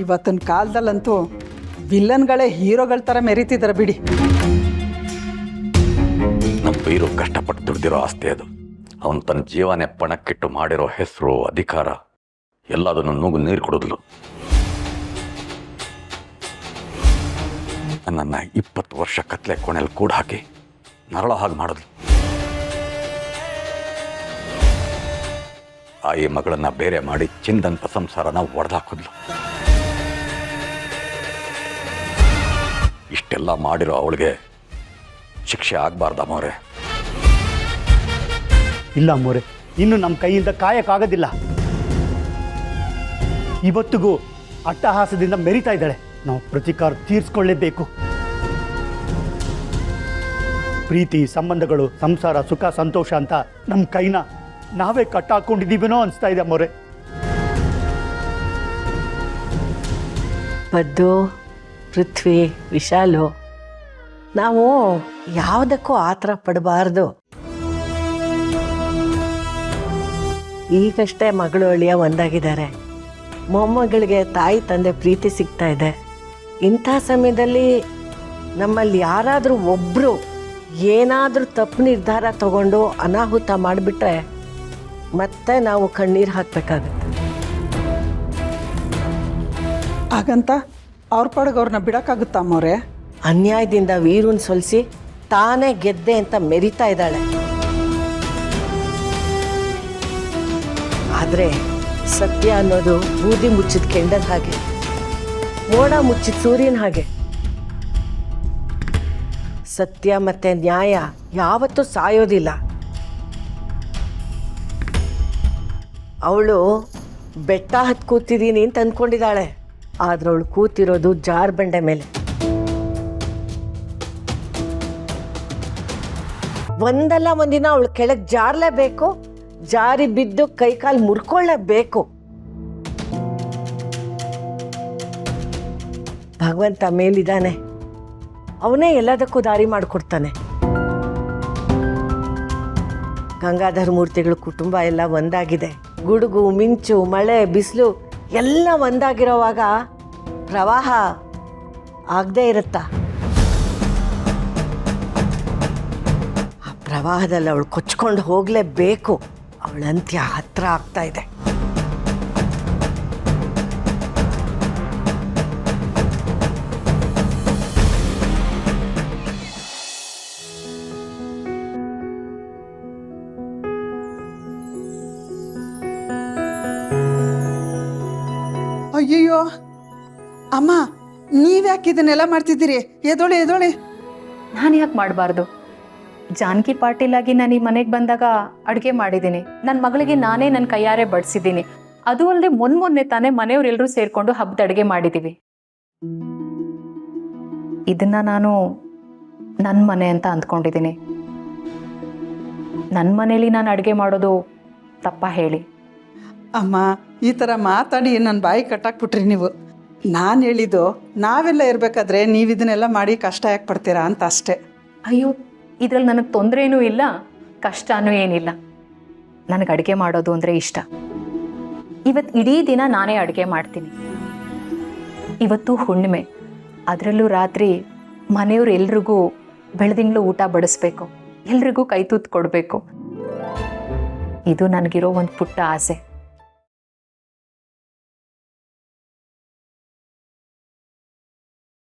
ಇವತ್ತಿನ ಕಾಲದಲ್ಲಂತೂ ವಿಲ್ಲನ್ಗಳೇ ಹೀರೋಗಳ ಥರ ಮೆರೀತಿದ್ದಾರೆ ಬಿಡಿ. ನಮ್ಮ ಬೈರು ಕಷ್ಟಪಟ್ಟು ದುಡ್ದಿರೋ ಆಸ್ತಿ ಅದು. ಅವನು ತನ್ನ ಜೀವನೇ ಪಣಕ್ಕಿಟ್ಟು ಮಾಡಿರೋ ಹೆಸರು, ಅಧಿಕಾರ ಎಲ್ಲದನ್ನು ನುಗ್ಗು ನೀರು ಕೊಡೋದ್ಲು. ನನ್ನನ್ನು 20 ವರ್ಷ ಕತ್ಲೆ ಕೋಣೆಯಲ್ಲಿ ಕೂಡ ಹಾಕಿ ನರಳ ಹಾಗೆ ಮಾಡಿದ್ಲು. ಈ ಮಗಳನ್ನ ಬೇರೆ ಮಾಡಿ ಚಿಂದಂತ ಸಂಸಾರನ ಒಡೆದಾಕಿದ್ಲು. ಇಷ್ಟೆಲ್ಲ ಮಾಡಿರೋ ಅವಳಿಗೆ ಶಿಕ್ಷೆ ಆಗಬಾರ್ದ ಅಮ್ಮೋರೆ? ಇಲ್ಲ ಅಮ್ಮೋರೆ, ಇನ್ನು ನಮ್ಮ ಕೈಯಿಂದ ಕಾಯಕ್ಕಾಗೋದಿಲ್ಲ. ಇವತ್ತಿಗೂ ಅಟ್ಟಹಾಸದಿಂದ ಮೆರಿತಾ ಇದ್ದಾಳೆ. ನಾವು ಪ್ರತಿಕಾರ ತೀರಿಸ್ಕೊಳ್ಳೇಬೇಕು. ಪ್ರೀತಿ, ಸಂಬಂಧಗಳು, ಸಂಸಾರ, ಸುಖ, ಸಂತೋಷ ಅಂತ ನಮ್ಮ ಕೈನ ನಾವೇ ಕಟ್ಟಾಕೊಂಡಿದ್ದೀವೇನೋ ಅನಿಸ್ತಾ ಇದೆ ಅಮ್ಮೋರೆ. ಪದ್ದು, ಪೃಥ್ವಿ, ವಿಶಾಲು, ನಾವು ಯಾವುದಕ್ಕೂ ಆತರ ಪಡಬಾರ್ದು. ಈಗಷ್ಟೇ ಮಗಳು ಅಳಿಯ ಒಂದಾಗಿದ್ದಾರೆ. ಮೊಮ್ಮಗಳಿಗೆ ತಾಯಿ ತಂದೆ ಪ್ರೀತಿ ಸಿಗ್ತಾ ಇದೆ. ಇಂಥ ಸಮಯದಲ್ಲಿ ನಮ್ಮಲ್ಲಿ ಯಾರಾದರೂ ಒಬ್ಬರು ಏನಾದರೂ ತಪ್ಪು ನಿರ್ಧಾರ ತಗೊಂಡು ಅನಾಹುತ ಮಾಡಿಬಿಟ್ರೆ ಮತ್ತೆ ನಾವು ಕಣ್ಣೀರು ಹಾಕಬೇಕಾಗುತ್ತೆ. ಹಾಗಂತ ಅವ್ರ ಪಾಡಿಗೆ ಅವ್ರನ್ನ ಬಿಡೋಕ್ಕಾಗುತ್ತಾ ಅಮ್ಮೋರೆ? ಅನ್ಯಾಯದಿಂದ ವೀರನ್ ಸೋಲಿಸಿ ತಾನೇ ಗೆದ್ದೆ ಅಂತ ಮೆರಿತಾ ಇದ್ದಾಳೆ. ಆದರೆ ಸತ್ಯ ಅನ್ನೋದು ಬೂದಿ ಮುಚ್ಚಿದ ಕೆಂಡದ ಹಾಗೆ, ಮೋಡ ಮುಚ್ಚಿದ ಸೂರ್ಯನ ಹಾಗೆ. ಸತ್ಯ ಮತ್ತೆ ನ್ಯಾಯ ಯಾವತ್ತೂ ಸಾಯೋದಿಲ್ಲ. ಅವಳು ಬೆಟ್ಟ ಹತ್ತು ಕೂತಿದ್ದೀನಿ ಅಂತ ಅಂದ್ಕೊಂಡಿದ್ದಾಳೆ, ಆದ್ರೆ ಅವಳು ಕೂತಿರೋದು ಜಾರ್ ಬಂಡೆ ಮೇಲೆ. ಒಂದಲ್ಲ ಒಂದಿನ ಅವಳು ಕೆಳಗೆ ಜಾರಲೇಬೇಕು, ಜಾರಿ ಬಿದ್ದು ಕೈಕಾಲು ಮುರ್ಕೊಳ್ಳೇಬೇಕು. ಭಗವಂತ ಮೇಲಿದ್ದಾನೆ, ಅವನೇ ಎಲ್ಲದಕ್ಕೂ ದಾರಿ ಮಾಡಿಕೊಡ್ತಾನೆ. ಗಂಗಾಧರ ಮೂರ್ತಿಗಳ ಕುಟುಂಬ ಎಲ್ಲ ಒಂದಾಗಿದೆ. ಗುಡುಗು, ಮಿಂಚು, ಮಳೆ, ಬಿಸಿಲು ಎಲ್ಲ ಒಂದಾಗಿರೋವಾಗ ಪ್ರವಾಹ ಆಗದೆ ಇರುತ್ತಾ? ಆ ಪ್ರವಾಹದಲ್ಲಿ ಅವಳು ಕೊಚ್ಕೊಂಡು ಹೋಗಲೇಬೇಕು. ಅವಳ ಅಂತ್ಯ ಹತ್ರ ಆಗ್ತಾ ಇದೆ. ಅಯ್ಯಯ್ಯೋ ಅಮ್ಮ, ನೀವ್ಯಾಕೆ ಇದನ್ನೆಲ್ಲ ಮಾಡ್ತಿದ್ದೀರಿ? ಎದೋಳೆ ಎದೋಳೆ. ನಾನು ಯಾಕೆ ಮಾಡಬಾರ್ದು? ಜಾನಕಿ ಪಾಟೀಲ್ ಆಗಿ ನಾನು ಈ ಮನೆಗೆ ಬಂದಾಗ ಅಡುಗೆ ಮಾಡಿದ್ದೀನಿ. ನನ್ನ ಮಗಳಿಗೆ ನಾನೇ ನನ್ನ ಕೈಯಾರೆ ಬಡಿಸಿದ್ದೀನಿ. ಅದು ಅಲ್ಲದೆ ಮೊನ್ನೆ ತಾನೇ ಮನೆಯವರೆಲ್ಲರೂ ಸೇರಿಕೊಂಡು ಹಬ್ಬದ ಅಡುಗೆ ಮಾಡಿದ್ದೀವಿ. ಇದನ್ನು ನಾನು ನನ್ನ ಮನೆ ಅಂತ ಅಂದ್ಕೊಂಡಿದ್ದೀನಿ. ನನ್ನ ಮನೇಲಿ ನಾನು ಅಡುಗೆ ಮಾಡೋದು ತಪ್ಪ ಹೇಳಿ? ಅಮ್ಮ, ಈ ಥರ ಮಾತಾಡಿ ನನ್ನ ಬಾಯಿ ಕಟ್ಟಾಕ್ಬಿಟ್ರಿ ನೀವು. ನಾನು ಹೇಳಿದ್ದು ನಾವೆಲ್ಲ ಇರಬೇಕಾದ್ರೆ ನೀವು ಇದನ್ನೆಲ್ಲ ಮಾಡಿ ಕಷ್ಟ ಯಾಕೆ ಪಡ್ತೀರಾ ಅಂತ ಅಷ್ಟೇ. ಅಯ್ಯೋ, ಇದರಲ್ಲಿ ನನಗೆ ತೊಂದರೆ ಏನೂ ಇಲ್ಲ, ಕಷ್ಟನೂ ಏನಿಲ್ಲ. ನನಗೆ ಅಡುಗೆ ಮಾಡೋದು ಅಂದರೆ ಇಷ್ಟ. ಇವತ್ತು ಇಡೀ ದಿನ ನಾನೇ ಅಡುಗೆ ಮಾಡ್ತೀನಿ. ಇವತ್ತು ಹುಣ್ಣಿಮೆ, ಅದರಲ್ಲೂ ರಾತ್ರಿ ಮನೆಯವ್ರು ಎಲ್ರಿಗೂ ಬೆಳದಿಂಗಳು ಊಟ ಬಡಿಸ್ಬೇಕು, ಎಲ್ರಿಗೂ ಕೈ ತೂತು ಕೊಡಬೇಕು. ಇದು ನನಗಿರೋ ಒಂದು ಪುಟ್ಟ ಆಸೆ.